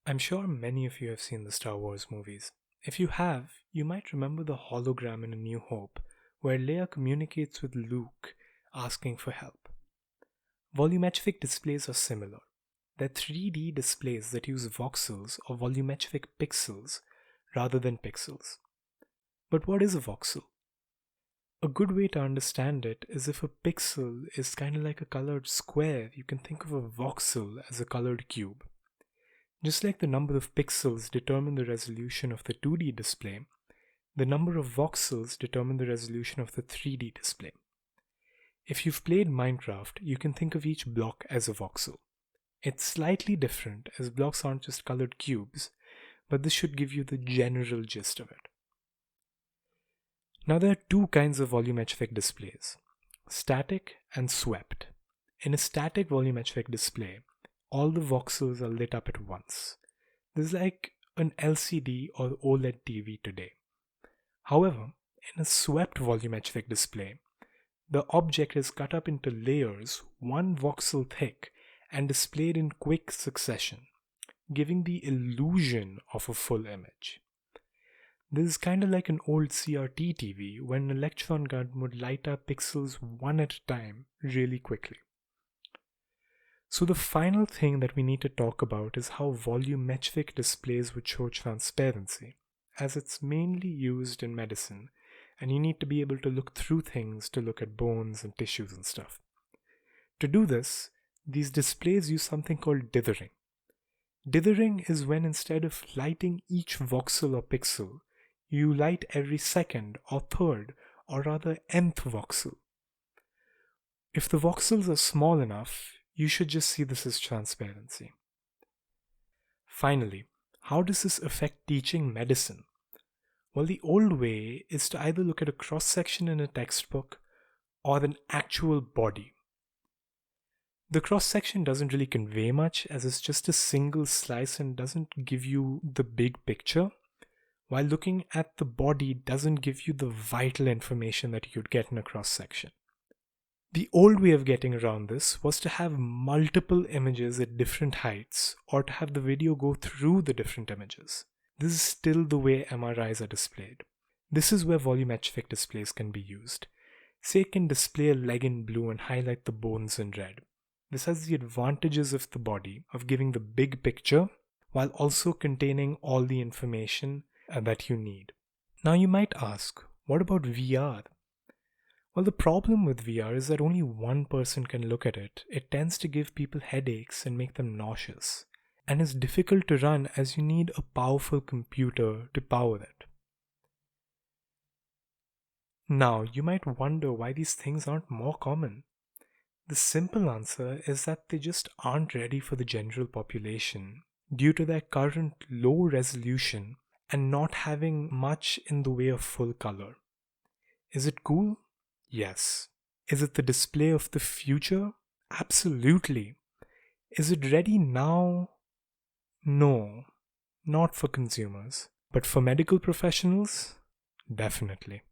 I'm sure many of you have seen the Star Wars movies. If you have, you might remember the hologram in A New Hope, where Leia communicates with Luke asking for help. Volumetric displays are similar. They're 3D displays that use voxels or volumetric pixels rather than pixels. But what is a voxel? A good way to understand it is if a pixel is kind of like a colored square, you can think of a voxel as a colored cube. Just like the number of pixels determine the resolution of the 2D display, the number of voxels determine the resolution of the 3D display. If you've played Minecraft, you can think of each block as a voxel. It's slightly different as blocks aren't just colored cubes, but this should give you the general gist of it. Now there are two kinds of volumetric displays, static and swept. In a static volumetric display, all the voxels are lit up at once. This is like an LCD or OLED TV today. However, in a swept volumetric display, the object is cut up into layers one voxel thick and displayed in quick succession, giving the illusion of a full image. This is kind of like an old CRT TV when an electron gun would light up pixels one at a time really quickly. So the final thing that we need to talk about is how volumetric displays would show transparency, as it's mainly used in medicine, and you need to be able to look through things to look at bones and tissues and stuff. To do this, these displays use something called dithering. Dithering is when instead of lighting each voxel or pixel, you light every second or third or rather nth voxel. If the voxels are small enough, you should just see this as transparency. Finally, how does this affect teaching medicine? Well, the old way is to either look at a cross-section in a textbook or an actual body. The cross-section doesn't really convey much as it's just a single slice and doesn't give you the big picture, while looking at the body doesn't give you the vital information that you'd get in a cross-section. The old way of getting around this was to have multiple images at different heights or to have the video go through the different images. This is still the way MRIs are displayed. This is where volumetric displays can be used. Say it can display a leg in blue and highlight the bones in red. This has the advantages of the body of giving the big picture while also containing all the information that you need. Now you might ask, what about VR? Well, the problem with VR is that only one person can look at it. It tends to give people headaches and make them nauseous, and is difficult to run as you need a powerful computer to power it. Now, you might wonder why these things aren't more common. The simple answer is that they just aren't ready for the general population due to their current low resolution and not having much in the way of full color. Is it cool? Yes. Is it the display of the future? Absolutely. Is it ready now? No, not for consumers. But for medical professionals? Definitely.